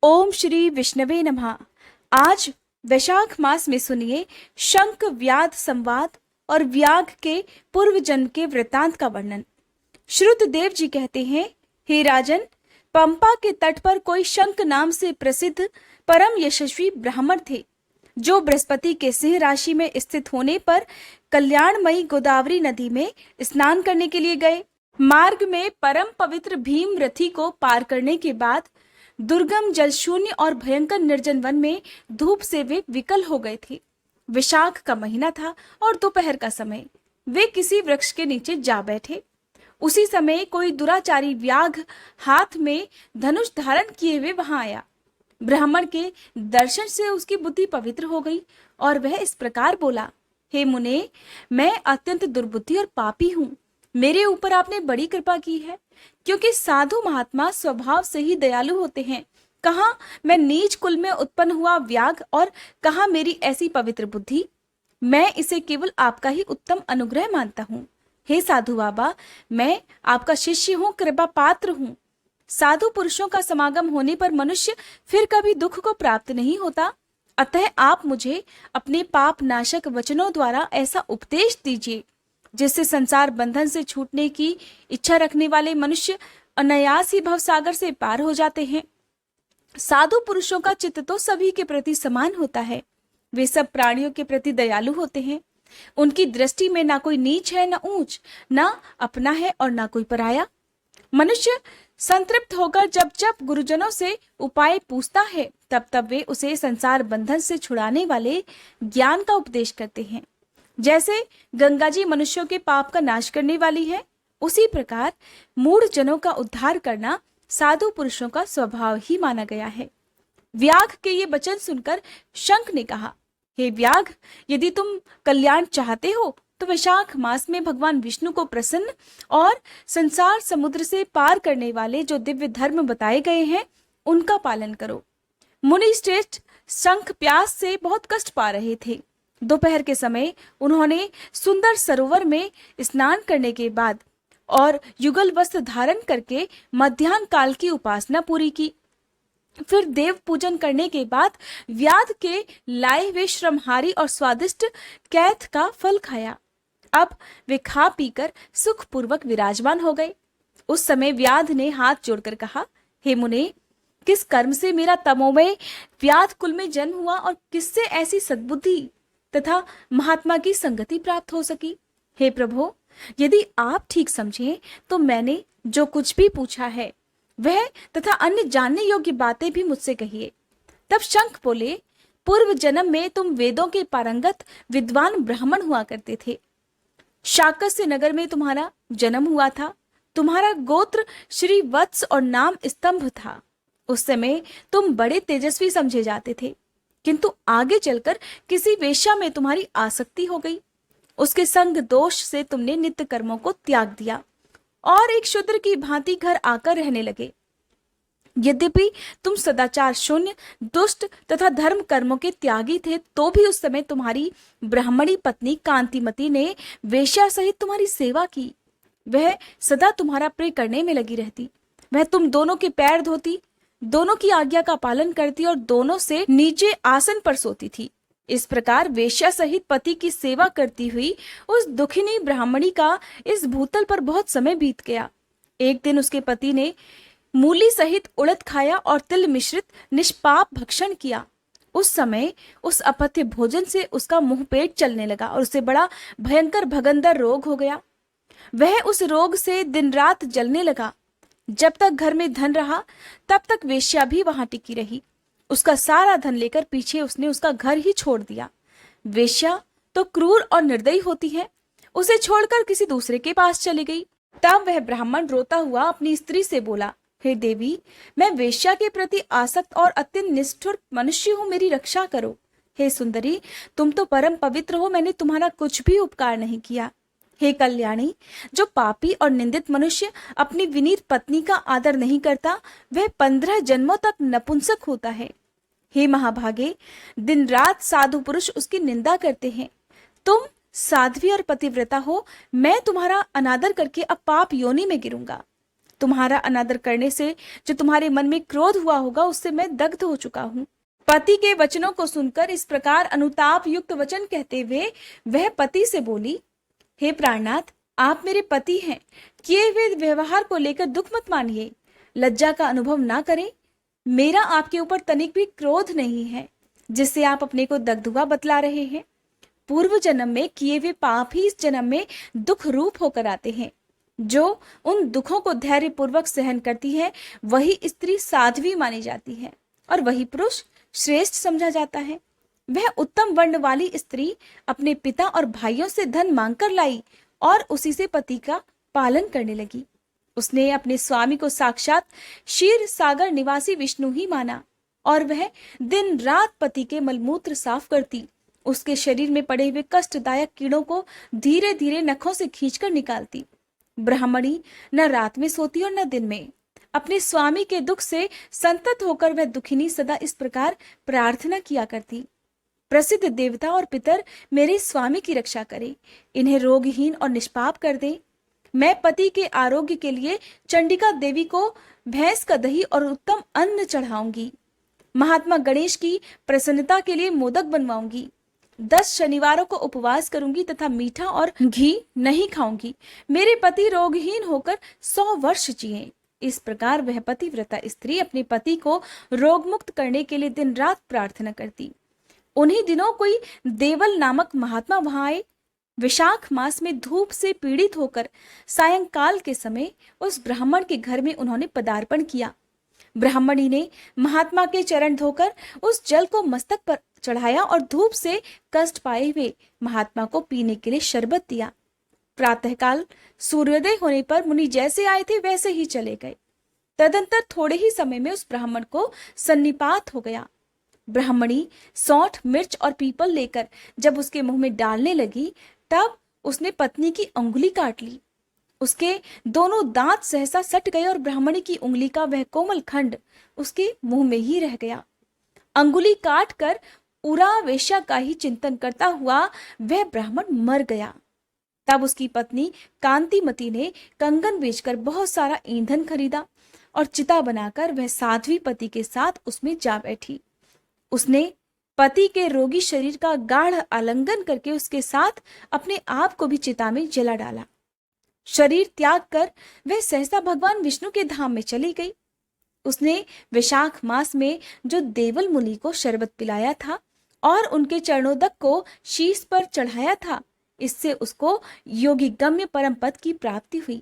ओम श्री विष्णवे नमः। आज वैशाख मास में सुनिए शंख व्याध संवाद और व्याघ के पूर्व जन्म के वृतांत का वर्णन। श्रुतदेव जी कहते हैं, हे राजन, पंपा के तट पर कोई शंख नाम से प्रसिद्ध परम यशस्वी ब्राह्मण थे, जो बृहस्पति के सिंह राशि में स्थित होने पर कल्याणमयी गोदावरी नदी में स्नान करने के लिए गए। मार्ग में परम पवित्र भीम रथी को पार करने के बाद दुर्गम जल शून्य और भयंकर निर्जन वन में धूप से वे विकल हो गए थे। विशाख का महीना था और दोपहर का समय। वे किसी वृक्ष के नीचे जा बैठे। उसी समय कोई दुराचारी व्याघ हाथ में धनुष धारण किए हुए वहां आया। ब्राह्मण के दर्शन से उसकी बुद्धि पवित्र हो गई और वह इस प्रकार बोला, हे मुने, मैं अत्यंत दुर्बुद्धि और पापी हूँ। मेरे ऊपर आपने बड़ी कृपा की है, क्योंकि साधु महात्मा स्वभाव से ही दयालु होते हैं। कहाँ मैं नीच कुल में उत्पन्न हुआ व्याघ और कहाँ मेरी ऐसी पवित्र बुद्धि। मैं इसे केवल आपका ही उत्तम अनुग्रह मानता हूँ। हे साधु बाबा, मैं आपका शिष्य हूँ, कृपा पात्र हूँ। साधु पुरुषों का समागम होने पर मनुष्य फिर कभी दुख को प्राप्त नहीं होता। अतः आप मुझे अपने पाप नाशक वचनों द्वारा ऐसा उपदेश दीजिए जिससे संसार बंधन से छूटने की इच्छा रखने वाले मनुष्य अनायास ही भवसागर से पार हो जाते हैं। साधु पुरुषों का चित्त तो सभी के प्रति समान होता है। वे सब प्राणियों के प्रति दयालु होते हैं। उनकी दृष्टि में ना कोई नीच है, ना ऊंच, ना अपना है और ना कोई पराया। मनुष्य संतृप्त होकर जब जब गुरुजनों से उपाय पूछता है, तब तब वे उसे संसार बंधन से छुड़ाने वाले ज्ञान का उपदेश करते हैं। जैसे गंगा जी मनुष्यों के पाप का नाश करने वाली है, उसी प्रकार मूढ़ जनों का उद्धार करना साधु पुरुषों का स्वभाव ही माना गया है। व्याघ के ये वचन सुनकर शंख ने कहा, हे व्याघ, यदि तुम कल्याण चाहते हो तो वैशाख मास में भगवान विष्णु को प्रसन्न और संसार समुद्र से पार करने वाले जो दिव्य धर्म बताए गए हैं उनका पालन करो। मुनि श्रेष्ठ शंख प्यास से बहुत कष्ट पा रहे थे। दोपहर के समय उन्होंने सुंदर सरोवर में स्नान करने के बाद और युगल वस्त्र धारण करके मध्याह्न काल की उपासना पूरी की। फिर देव पूजन करने के बाद व्याध के लाए हुए श्रमहारी और स्वादिष्ट कैथ का फल खाया। अब वे खा पीकर सुखपूर्वक विराजमान हो गए। उस समय व्याध ने हाथ जोड़कर कहा, हे मुने, किस कर्म से मेरा तमोमय व्याध कुल में जन्म हुआ और किससे ऐसी सद्बुद्धि तथा महात्मा की संगति प्राप्त हो सकी। हे प्रभु, यदि आप ठीक समझें तो मैंने जो कुछ भी पूछा है वह तथा अन्य जानने योग्य बातें भी मुझसे कहिए। तब शंख बोले, पूर्व जन्म में तुम वेदों के पारंगत विद्वान ब्राह्मण हुआ करते थे। शाकस्य नगर में तुम्हारा जन्म हुआ था। तुम्हारा गोत्र श्री वत्स और नाम स्तंभ था। उस समय तुम बड़े तेजस्वी समझे जाते थे, किंतु आगे चलकर किसी वेश्या में तुम्हारी आसक्ति हो गई। उसके संग दोष से तुमने नित्य कर्मों को त्याग दिया और एक शूद्र की भांति घर आकर रहने लगे। यद्यपि तुम सदाचार शून्य, दुष्ट तथा धर्म कर्मों के त्यागी थे, तो भी उस समय तुम्हारी ब्राह्मणी पत्नी कांतिमती ने वेश्या सहित तुम्हारी सेवा की। वह सदा तुम्हारा प्रिय करने में लगी रहती। वह तुम दोनों के पैर धोती, दोनों की आज्ञा का पालन करती और दोनों से नीचे आसन पर सोती थी। इस प्रकार वेश्या सहित पति की सेवा करती हुई उस दुखिनी ब्राह्मणी का इस भूतल पर बहुत समय बीत गया। एक दिन उसके पति ने मूली सहित उड़द खाया और तिल मिश्रित निष्पाप भक्षण किया। उस समय उस अपथ्य भोजन से उसका मुंह पेट चलने लगा और उसे बड़ा भयंकर भगंदर रोग हो गया। वह उस रोग से दिन रात जलने लगा। जब तक घर में धन रहा तब तक वेश्या भी वहां टिकी रही। उसका सारा धन लेकर पीछे उसने उसका घर ही छोड़ दिया। वेश्या तो क्रूर और निर्दयी होती है, उसे छोड़कर किसी दूसरे के पास चली गई। तब वह ब्राह्मण रोता हुआ अपनी स्त्री से बोला, हे देवी, मैं वेश्या के प्रति आसक्त और अत्यंत निष्ठुर मनुष्य हूँ, मेरी रक्षा करो। हे सुंदरी, तुम तो परम पवित्र हो, मैंने तुम्हारा कुछ भी उपकार नहीं किया। हे कल्याणी, जो पापी और निंदित मनुष्य अपनी विनीत पत्नी का आदर नहीं करता, वह 15 जन्मों तक नपुंसक होता है। हे महाभागे, दिन रात साधु पुरुष उसकी निंदा करते हैं। तुम साध्वी और पतिव्रता हो, मैं तुम्हारा अनादर करके अब पाप योनि में गिरूंगा। तुम्हारा अनादर करने से जो तुम्हारे मन में क्रोध हुआ होगा उससे मैं दग्ध हो चुका हूँ। पति के वचनों को सुनकर इस प्रकार अनुताप युक्त वचन कहते हुए वह पति से बोली, हे प्राणनाथ, आप मेरे पति हैं, किए हुए व्यवहार को लेकर दुख मत मानिए, लज्जा का अनुभव ना करें। मेरा आपके ऊपर तनिक भी क्रोध नहीं है जिससे आप अपने को दग्ध हुआ बतला रहे हैं। पूर्व जन्म में किए हुए पाप ही इस जन्म में दुख रूप होकर आते हैं। जो उन दुखों को धैर्य पूर्वक सहन करती है वही स्त्री साध्वी मानी जाती है और वही पुरुष श्रेष्ठ समझा जाता है। वह उत्तम वर्ण वाली स्त्री अपने पिता और भाइयों से धन मांगकर लाई और उसी से पति का पालन करने लगी। उसने अपने स्वामी को साक्षात क्षीर सागर निवासी विष्णु ही माना और वह दिन रात पति के मलमूत्र साफ करती, उसके शरीर में पड़े हुए कष्टदायक कीड़ों को धीरे धीरे नखों से खींचकर निकालती। ब्राह्मणी न रात में सोती और न दिन में। अपने स्वामी के दुख से संतत होकर वह दुखिनी सदा इस प्रकार प्रार्थना किया करती, प्रसिद्ध देवता और पितर मेरे स्वामी की रक्षा करे, इन्हें रोगहीन और निष्पाप कर दे। मैं पति के आरोग्य के लिए चंडिका देवी को भैंस का दही और उत्तम अन्न चढ़ाऊंगी। महात्मा गणेश की प्रसन्नता के लिए मोदक बनवाऊंगी। 10 शनिवारों को उपवास करूंगी तथा मीठा और घी नहीं खाऊंगी। मेरे पति रोगहीन होकर 100 वर्ष जिए। इस प्रकार वह पतिव्रता स्त्री अपने पति को रोग मुक्त करने के लिए दिन रात प्रार्थना करती। उन्हीं दिनों कोई देवल नामक महात्मा वहां आए। विशाख मास में धूप से पीड़ित होकर सायंकाल के समय उस ब्राह्मण के घर में उन्होंने पदार्पण किया। ब्राह्मणी ने महात्मा के चरण धोकर उस जल को मस्तक पर चढ़ाया और धूप से कष्ट पाए हुए महात्मा को पीने के लिए शरबत दिया। प्रातःकाल सूर्योदय होने पर मुनि जैसे आए थे वैसे ही चले गए। तदंतर थोड़े ही समय में उस ब्राह्मण को सन्निपात हो गया। ब्राह्मणी सौंठ, मिर्च और पीपल लेकर जब उसके मुंह में डालने लगी तब उसने पत्नी की अंगुली काट ली। उसके दोनों दांत सहसा सट गए और ब्राह्मणी की उंगली का वह कोमल खंड उसके मुंह में ही रह गया। अंगुली काट कर उरा वेश्या का ही चिंतन करता हुआ वह ब्राह्मण मर गया। तब उसकी पत्नी कांतिमती ने कंगन बेचकर बहुत सारा ईंधन खरीदा और चिता बनाकर वह साध्वी पति के साथ उसमें जा बैठी। उसने पति के रोगी शरीर का गाढ़ आलिंगन करके उसके साथ अपने आप को भी चिता में जला डाला। शरीर त्याग कर वह सहसा भगवान विष्णु के धाम में चली गई। उसने वैशाख मास में जो देवल मुनि को शरबत पिलाया था और उनके चरणोदक को शीश पर चढ़ाया था, इससे उसको योगी गम्य परम पद की प्राप्ति हुई।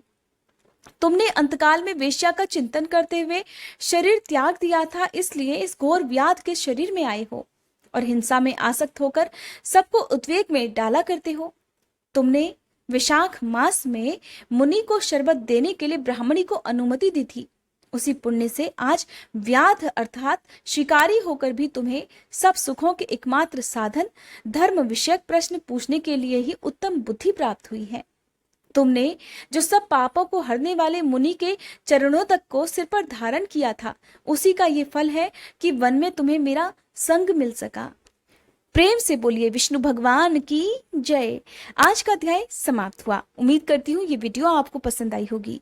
तुमने अंतकाल में वेश्या का चिंतन करते हुए शरीर त्याग दिया था, इसलिए इस घोर व्याध के शरीर में आए हो और हिंसा में आसक्त होकर सबको उद्वेग में डाला करते हो। तुमने वैशाख मास में मुनि को शरबत देने के लिए ब्राह्मणी को अनुमति दी थी। उसी पुण्य से आज व्याध अर्थात शिकारी होकर भी तुम्हें सब सुखों के एकमात्र साधन धर्म विषयक प्रश्न पूछने के लिए ही उत्तम बुद्धि प्राप्त हुई है। तुमने जो सब पापों को हरने वाले मुनि के चरणों तक को सिर पर धारण किया था, उसी का ये फल है कि वन में तुम्हें मेरा संग मिल सका। प्रेम से बोलिए विष्णु भगवान की जय। आज का अध्याय समाप्त हुआ। उम्मीद करती हूँ ये वीडियो आपको पसंद आई होगी।